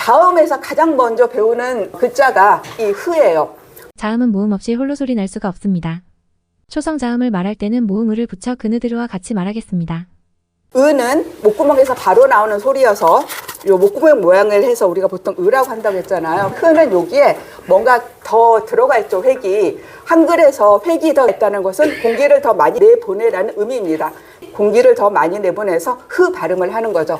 자음에서 가장 먼저 배우는 글자가 이 흐예요. 자음은 모음 없이 홀로 소리 낼 수가 없습니다. 초성 자음을 말할 때는 모음 을을 붙여 그느드르와 같이 말하겠습니다. 으는 목구멍에서 바로 나오는 소리여서 요 목구멍 모양을 해서 우리가 보통 으라고 한다고 했잖아요. 흐는 여기에 뭔가 더 들어가 있죠. 획이. 한글에서 획이 더 있다는 것은 공기를 더 많이 내보내라는 의미입니다. 공기를 더 많이 내보내서 흐 발음을 하는 거죠.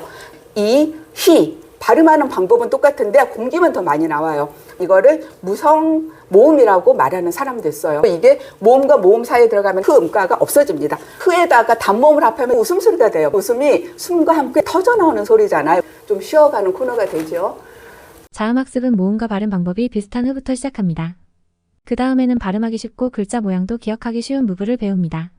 이, 히 발음하는 방법은 똑같은데 공기만 더 많이 나와요. 이거를 무성 모음이라고 말하는 사람도 있어요. 이게 모음과 모음 사이에 들어가면 흐 음가가 없어집니다. 흐에다가 단모음을 합하면 웃음소리가 돼요. 웃음이 숨과 함께 터져 나오는 소리잖아요. 좀 쉬어가는 코너가 되죠. 자음 학습은 모음과 발음 방법이 비슷한 흐부터 시작합니다. 그 다음에는 발음하기 쉽고 글자 모양도 기억하기 쉬운 무부를 배웁니다.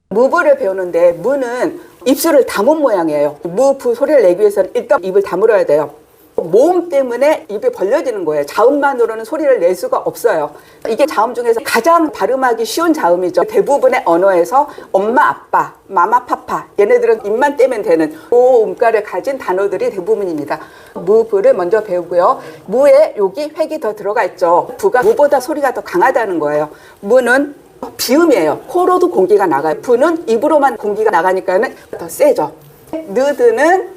무부를 배우는데 무는 입술을 다문 모양이에요. 무, 부 소리를 내기 위해서는 일단 입을 다물어야 돼요. 모음 때문에 입이 벌려지는 거예요. 자음만으로는 소리를 낼 수가 없어요. 이게 자음 중에서 가장 발음하기 쉬운 자음이죠. 대부분의 언어에서 엄마, 아빠, 마마, 파파 얘네들은 입만 떼면 되는 그 음가를 가진 단어들이 대부분입니다. 무, 부를 먼저 배우고요. 무에 여기 획이 더 들어가 있죠. 부가 무보다 소리가 더 강하다는 거예요. 무는 비음이에요. 코로도 공기가 나가요. 부는 입으로만 공기가 나가니까는 더 세죠. 느드는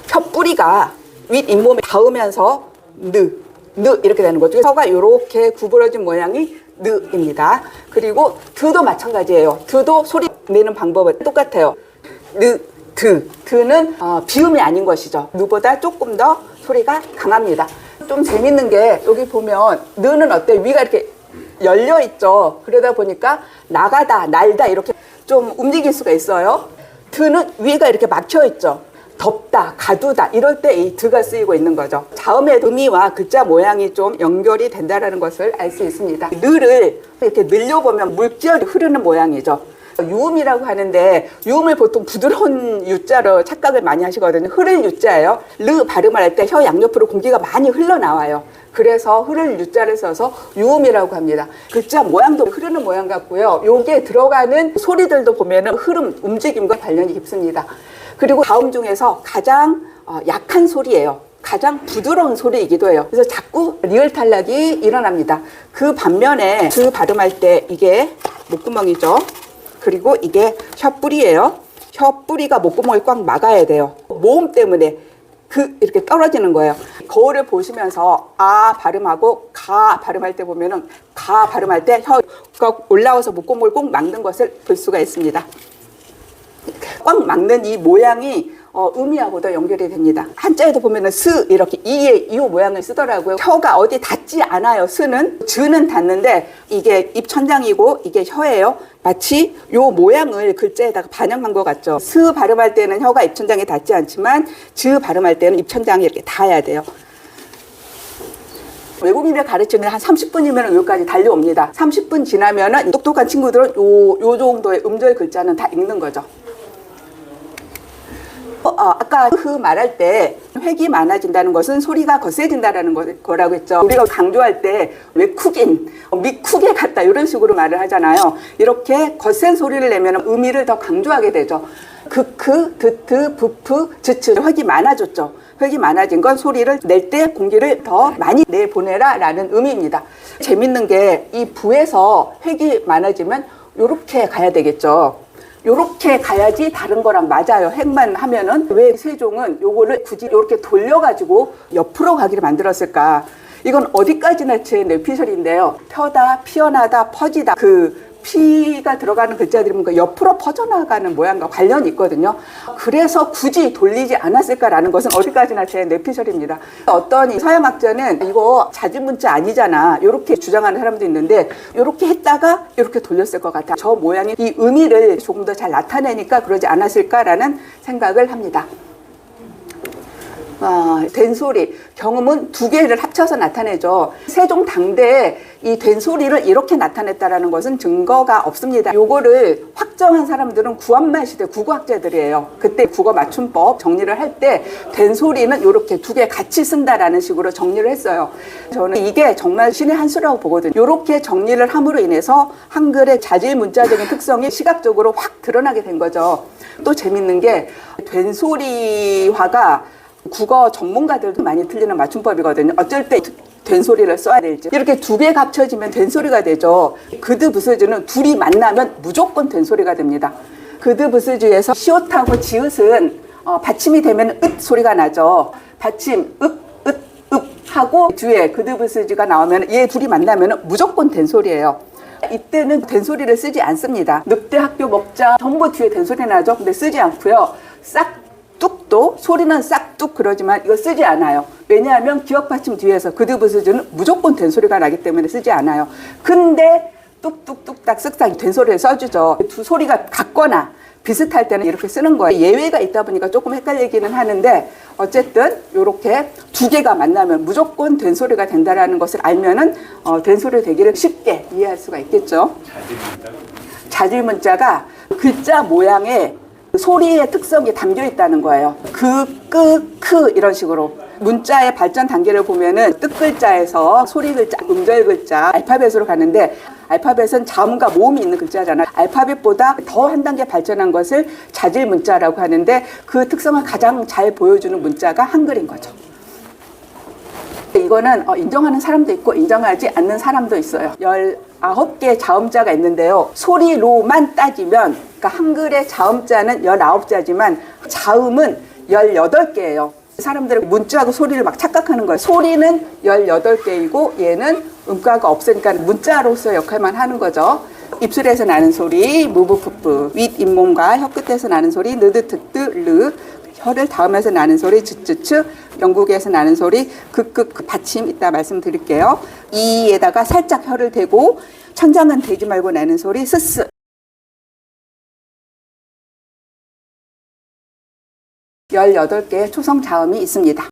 혀뿌리가 윗 잇몸에 닿으면서 느 이렇게 되는 거죠. 혀가 이렇게 구부러진 모양이 느입니다. 그리고 드도 마찬가지예요. 드도 소리 내는 방법은 똑같아요. 드는 비음이 아닌 것이죠. 느보다 조금 더 소리가 강합니다. 좀 재밌는 게 여기 보면 느는 어때요? 위가 이렇게 열려 있죠. 그러다 보니까 나가다, 날다 이렇게 좀 움직일 수가 있어요. 드는 위가 이렇게 막혀 있죠. 덥다, 가두다 이럴 때 이 드가 쓰이고 있는 거죠. 자음의 의미와 글자 모양이 좀 연결이 된다는 것을 알 수 있습니다. 느를 이렇게 늘려보면 물결이 흐르는 모양이죠. 유음이라고 하는데 유음을 보통 부드러운 유자로 착각을 많이 하시거든요. 흐를 유자예요. 르 발음을 할 때 혀 양옆으로 공기가 많이 흘러나와요. 그래서 흐를 유자를 써서 유음이라고 합니다. 글자 모양도 흐르는 모양 같고요. 여기에 들어가는 소리들도 보면은 흐름, 움직임과 관련이 깊습니다. 그리고 자음 중에서 가장 약한 소리예요. 가장 부드러운 소리이기도 해요. 그래서 자꾸 리을 탈락이 일어납니다. 그 반면에 그 발음할 때 이게 목구멍이죠. 그리고 이게 혀뿌리예요. 혀뿌리가 목구멍을 꽉 막아야 돼요. 모음 때문에 이렇게 떨어지는 거예요. 거울을 보시면서 아 발음하고 가 발음할 때 보면은 가 발음할 때 혀가 올라와서 목구멍을 꼭 막는 것을 볼 수가 있습니다. 꽉 막는 이 모양이 의미하고도 연결이 됩니다. 한자에도 보면은 스 이렇게 이 모양을 쓰더라고요. 혀가 어디 닿지 않아요. 스는 즈는 닿는데 이게 입천장이고 이게 혀예요. 마치 요 모양을 글자에다가 반영한 것 같죠. 스 발음할 때는 혀가 입천장에 닿지 않지만 즈 발음할 때는 입천장이 이렇게 닿아야 돼요. 외국인들 가르치는 한 30분이면 여기까지 달려옵니다. 30분 지나면은 똑똑한 친구들은 요 정도의 음절 글자는 다 읽는 거죠. 아까 흐 말할 때 획이 많아진다는 것은 소리가 거세진다라는 거라고 했죠. 우리가 강조할 때 외쿡인, 미쿡에 같다 이런 식으로 말을 하잖아요. 이렇게 거센 소리를 내면 의미를 더 강조하게 되죠. 크크, 드트, 부프, 즈츠 획이 많아졌죠. 획이 많아진 건 소리를 낼 때 공기를 더 많이 내보내라 라는 의미입니다. 재밌는 게 이 부에서 획이 많아지면 이렇게 가야 되겠죠. 요렇게 가야지 다른 거랑 맞아요. 획만 하면은 왜 세종은 요거를 굳이 이렇게 돌려가지고 옆으로 가기를 만들었을까? 이건 어디까지나 제 뇌피셜인데요. 펴다, 피어나다, 퍼지다 피가 들어가는 글자들이 뭔가 옆으로 퍼져나가는 모양과 관련이 있거든요. 그래서 굳이 돌리지 않았을까라는 것은 어디까지나 제 뇌피셜입니다. 어떤 서양학자는 이거 자진문자 아니잖아 이렇게 주장하는 사람도 있는데 이렇게 했다가 이렇게 돌렸을 것 같아. 저 모양이 이 의미를 조금 더 잘 나타내니까 그러지 않았을까라는 생각을 합니다. 된소리, 경음은 두 개를 합쳐서 나타내죠. 세종 당대에 이 된소리를 이렇게 나타냈다라는 것은 증거가 없습니다. 요거를 확정한 사람들은 구한말 시대 국어학자들이에요. 그때 국어 맞춤법 정리를 할 때 된소리는 이렇게 두 개 같이 쓴다라는 식으로 정리를 했어요. 저는 이게 정말 신의 한 수라고 보거든요. 이렇게 정리를 함으로 인해서 한글의 자질 문자적인 특성이 시각적으로 확 드러나게 된 거죠. 또 재밌는 게 된소리화가 국어 전문가들도 많이 틀리는 맞춤법이거든요. 어쩔 때 된소리를 써야 될지. 이렇게 두 개 합쳐지면 된소리가 되죠. 그드부스즈는 둘이 만나면 무조건 된소리가 됩니다. 그드부스즈에서 시옷하고 지읒은 받침이 되면 읍 소리가 나죠. 받침 읍 하고 뒤에 그드부스즈가 나오면 얘 둘이 만나면 무조건 된소리예요. 이때는 된소리를 쓰지 않습니다. 늑대 학교 먹자 전부 뒤에 된소리 나죠. 근데 쓰지 않고요. 싹둑도 소리는 싹둑 그러지만 이거 쓰지 않아요. 왜냐하면 기역 받침 뒤에서 그드부스즈는 무조건 된소리가 나기 때문에 쓰지 않아요. 근데 뚝뚝뚝딱 쓱싹 된소리를 써주죠. 두 소리가 같거나 비슷할 때는 이렇게 쓰는 거예요. 예외가 있다 보니까 조금 헷갈리기는 하는데 어쨌든 이렇게 두 개가 만나면 무조건 된소리가 된다라는 것을 알면은 된소리 되기를 쉽게 이해할 수가 있겠죠. 자질문자가 글자 모양에 소리의 특성이 담겨 있다는 거예요. 크 이런 식으로. 문자의 발전 단계를 보면은 뜻글자에서 소리 글자, 음절 글자, 알파벳으로 가는데 알파벳은 자음과 모음이 있는 글자잖아요. 알파벳보다 더 한 단계 발전한 것을 자질 문자라고 하는데 그 특성을 가장 잘 보여주는 문자가 한글인 거죠. 이거는 인정하는 사람도 있고 인정하지 않는 사람도 있어요. 19개의 자음자가 있는데요. 소리로만 따지면 그러니까 한글의 자음자는 19자지만 자음은 18개예요. 사람들은 문자하고 소리를 막 착각하는 거예요. 소리는 18개이고 얘는 음가가 없으니까 문자로서 역할만 하는 거죠. 입술에서 나는 소리 무브푸프, 윗 잇몸과 혀끝에서 나는 소리 느드특드 르, 혀를 닿으면서 나는 소리 츠츠츠, 영국에서 나는 소리 극극 받침 이따 말씀드릴게요. 이에다가 살짝 혀를 대고 천장은 대지 말고 나는 소리 스스. 18개의 초성 자음이 있습니다.